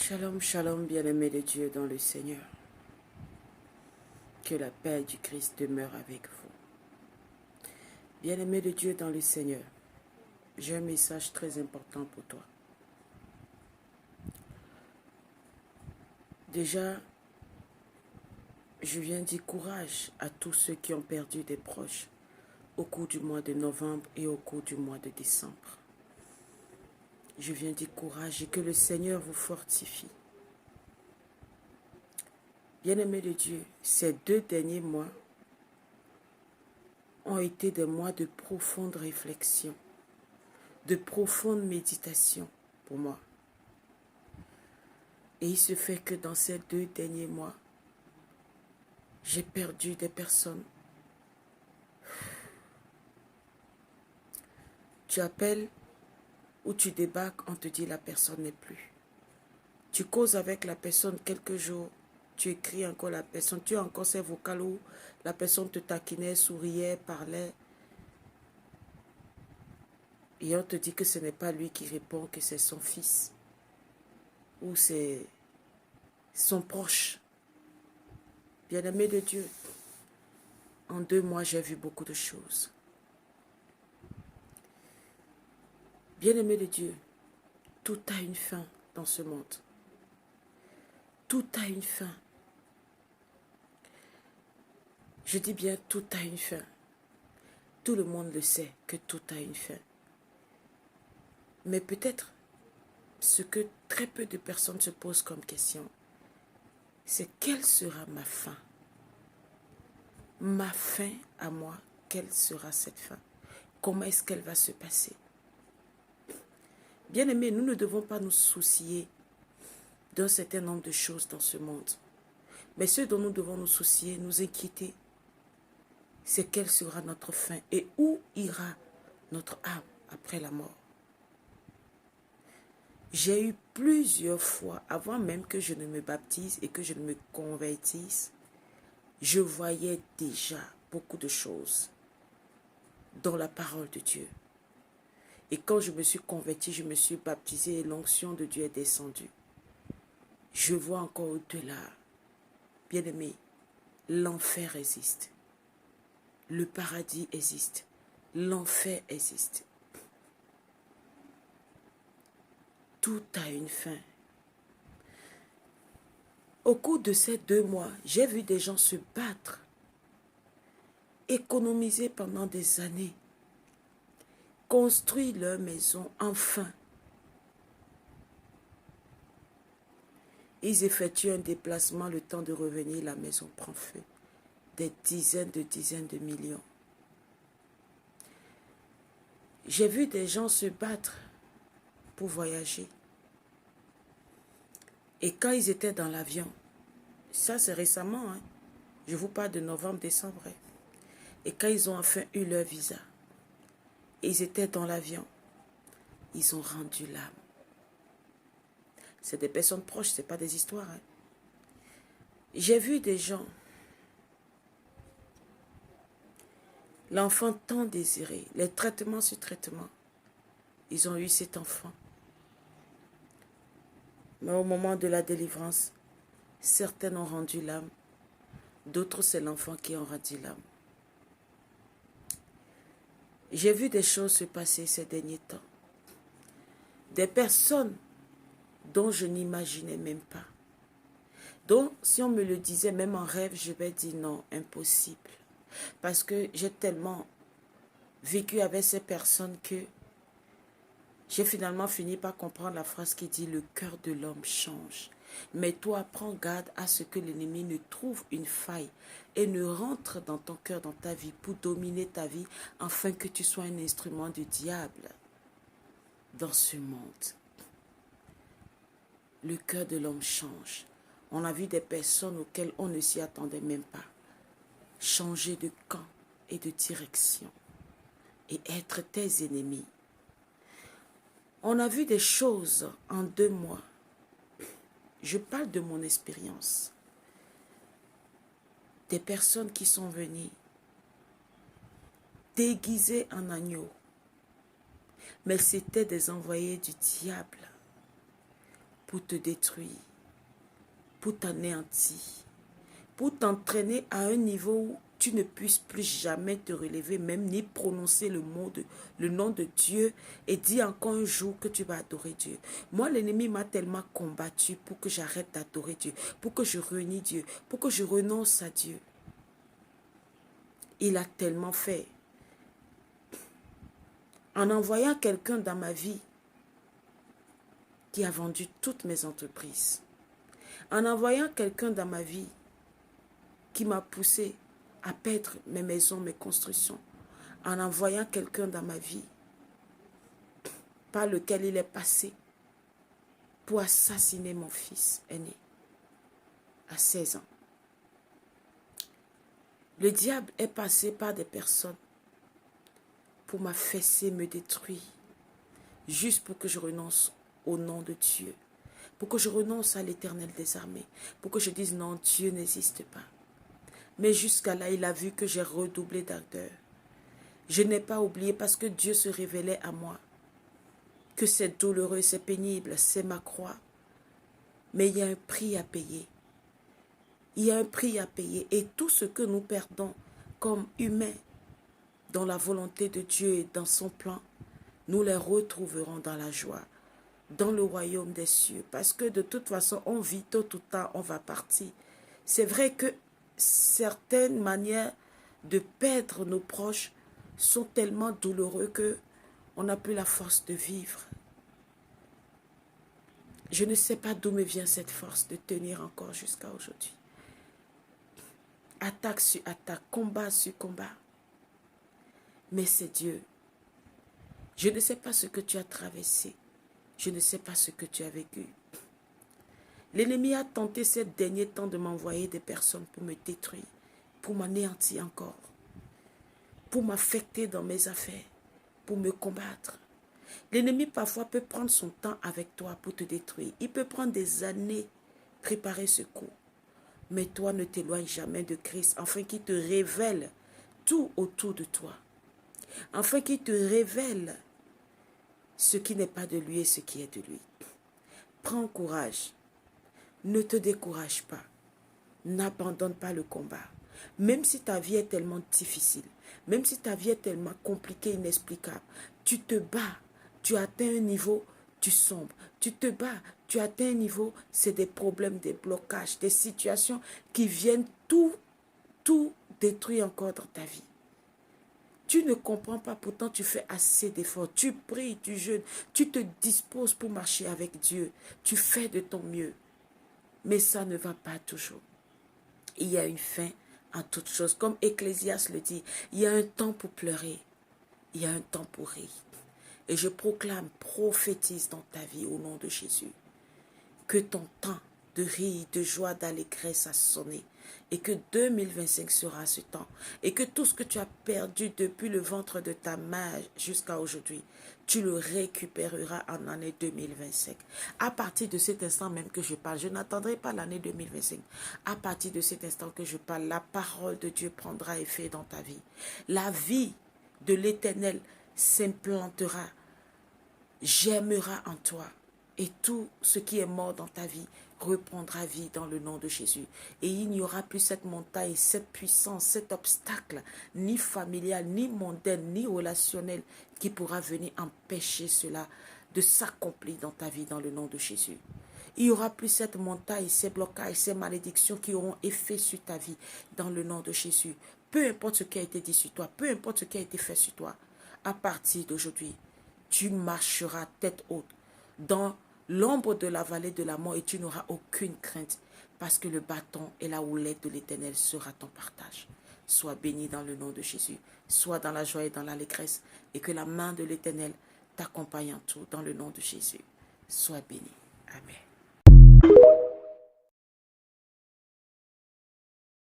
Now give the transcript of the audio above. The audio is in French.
Shalom, shalom, bien-aimés de Dieu dans le Seigneur. Que la paix du Christ demeure avec vous. Bien-aimés de Dieu dans le Seigneur, j'ai un message très important pour toi. Déjà, je viens dire courage à tous ceux qui ont perdu des proches au cours du mois de novembre et au cours du mois de décembre. Je viens dire courage et que le Seigneur vous fortifie. Bien-aimés de Dieu, ces 2 derniers mois ont été des mois de profonde réflexion, de profonde méditation pour moi. Et il se fait que dans ces 2 derniers mois, j'ai perdu des personnes. Tu appelles ou tu débarques, on te dit la personne n'est plus. Tu causes avec la personne quelques jours, tu écris encore la personne, tu as encore ces vocales où la personne te taquinait, souriait, parlait. Et on te dit que ce n'est pas lui qui répond, que c'est son fils. Ou c'est son proche. Bien-aimé de Dieu, en 2 mois, j'ai vu beaucoup de choses. Bien-aimé de Dieu, tout a une fin dans ce monde. Tout a une fin. Je dis bien tout a une fin. Tout le monde le sait que tout a une fin. Mais peut-être ce que très peu de personnes se posent comme question, c'est quelle sera ma fin? Ma fin à moi, quelle sera cette fin? Comment est-ce qu'elle va se passer? Bien-aimés, nous ne devons pas nous soucier d'un certain nombre de choses dans ce monde. Mais ce dont nous devons nous soucier, nous inquiéter, c'est quelle sera notre fin et où ira notre âme après la mort. J'ai eu plusieurs fois, avant même que je ne me baptise et que je ne me convertisse, je voyais déjà beaucoup de choses dans la parole de Dieu. Et quand je me suis converti, je me suis baptisé et l'onction de Dieu est descendue. Je vois encore au-delà. Bien-aimé, l'enfer existe. Le paradis existe. L'enfer existe. Tout a une fin. Au cours de ces 2 mois, j'ai vu des gens se battre, économiser pendant des années, construire leur maison, enfin. Ils effectuent un déplacement, le temps de revenir, la maison prend feu. Des dizaines de millions. J'ai vu des gens se battre pour voyager. Et quand ils étaient dans l'avion, ça c'est récemment, hein, je vous parle de novembre, décembre. Et quand ils ont enfin eu leur visa, ils étaient dans l'avion, ils ont rendu l'âme. C'est des personnes proches, ce n'est pas des histoires. Hein. J'ai vu des gens, l'enfant tant désiré, les traitements sur traitement, ils ont eu cet enfant. Mais au moment de la délivrance, certains ont rendu l'âme, d'autres c'est l'enfant qui a rendu l'âme. J'ai vu des choses se passer ces derniers temps. Des personnes dont je n'imaginais même pas. Donc, si on me le disait, même en rêve, je vais dire non, impossible. Parce que j'ai tellement vécu avec ces personnes que j'ai finalement fini par comprendre la phrase qui dit « Le cœur de l'homme change ». Mais toi, prends garde à ce que l'ennemi ne trouve une faille et ne rentre dans ton cœur, dans ta vie, pour dominer ta vie, afin que tu sois un instrument du diable dans ce monde. Le cœur de l'homme change. On a vu des personnes auxquelles on ne s'y attendait même pas changer de camp et de direction et être tes ennemis. On a vu des choses en 2 mois. Je parle de mon expérience. Des personnes qui sont venues déguisées en agneaux. Mais c'était des envoyés du diable pour te détruire, pour t'anéantir, pour t'entraîner à un niveau où tu ne puisses plus jamais te relever, même ni prononcer le nom de Dieu et dire encore un jour que tu vas adorer Dieu. Moi, l'ennemi m'a tellement combattu pour que j'arrête d'adorer Dieu, pour que je renie Dieu, pour que je renonce à Dieu. Il a tellement fait. En envoyant quelqu'un dans ma vie qui a vendu toutes mes entreprises, en envoyant quelqu'un dans ma vie qui m'a poussé à perdre mes maisons, mes constructions, en envoyant quelqu'un dans ma vie par lequel il est passé pour assassiner mon fils aîné à 16 ans. Le diable est passé par des personnes pour m'affaisser, me détruire, juste pour que je renonce au nom de Dieu, pour que je renonce à l'Éternel des armées, pour que je dise non, Dieu n'existe pas. Mais jusqu'à là, il a vu que j'ai redoublé d'ardeur. Je n'ai pas oublié parce que Dieu se révélait à moi, que c'est douloureux, c'est pénible, c'est ma croix. Mais il y a un prix à payer. Il y a un prix à payer. Et tout ce que nous perdons comme humains dans la volonté de Dieu et dans son plan, nous les retrouverons dans la joie, dans le royaume des cieux. Parce que de toute façon, on vit tôt ou tard, on va partir. C'est vrai que certaines manières de perdre nos proches sont tellement douloureux que on n'a plus la force de vivre. Je ne sais pas d'où me vient cette force de tenir encore jusqu'à aujourd'hui. Attaque sur attaque, combat sur combat. Mais c'est Dieu. Je ne sais pas ce que tu as traversé. Je ne sais pas ce que tu as vécu. L'ennemi a tenté ces derniers temps de m'envoyer des personnes pour me détruire, pour m'anéantir encore, pour m'affecter dans mes affaires, pour me combattre. L'ennemi parfois peut prendre son temps avec toi pour te détruire. Il peut prendre des années préparer ce coup. Mais toi, ne t'éloigne jamais de Christ, afin qu'il te révèle tout autour de toi. Afin qu'il te révèle ce qui n'est pas de lui et ce qui est de lui. Prends courage. Ne te décourage pas. N'abandonne pas le combat. Même si ta vie est tellement difficile, même si ta vie est tellement compliquée, inexplicable, tu te bats, tu atteins un niveau, tu sombres. Tu te bats, tu atteins un niveau, c'est des problèmes, des blocages, des situations qui viennent tout détruire encore dans ta vie. Tu ne comprends pas, pourtant tu fais assez d'efforts. Tu pries, tu jeûnes, tu te disposes pour marcher avec Dieu. Tu fais de ton mieux. Mais ça ne va pas toujours. Il y a une fin en toutes choses. Comme Ecclésiaste le dit, il y a un temps pour pleurer. Il y a un temps pour rire. Et je proclame, prophétise dans ta vie au nom de Jésus. Que ton temps de rire, de joie, d'allégresse a sonné. Et que 2025 sera ce temps. Et que tout ce que tu as perdu depuis le ventre de ta mère jusqu'à aujourd'hui, tu le récupéreras en année 2025. À partir de cet instant même que je parle, je n'attendrai pas l'année 2025. À partir de cet instant que je parle, la parole de Dieu prendra effet dans ta vie. La vie de l'Éternel s'implantera, germera en toi. Et tout ce qui est mort dans ta vie reprendra vie dans le nom de Jésus. Et il n'y aura plus cette montagne, cette puissance, cet obstacle, ni familial, ni mondain, ni relationnel, qui pourra venir empêcher cela de s'accomplir dans ta vie dans le nom de Jésus. Il n'y aura plus cette montagne, ces blocages, ces malédictions qui auront effet sur ta vie dans le nom de Jésus. Peu importe ce qui a été dit sur toi, peu importe ce qui a été fait sur toi, à partir d'aujourd'hui, tu marcheras tête haute dans l'ombre de la vallée de la mort et tu n'auras aucune crainte parce que le bâton et la houlette de l'Éternel sera ton partage. Sois béni dans le nom de Jésus, sois dans la joie et dans l'allégresse et que la main de l'Éternel t'accompagne en tout dans le nom de Jésus. Sois béni. Amen.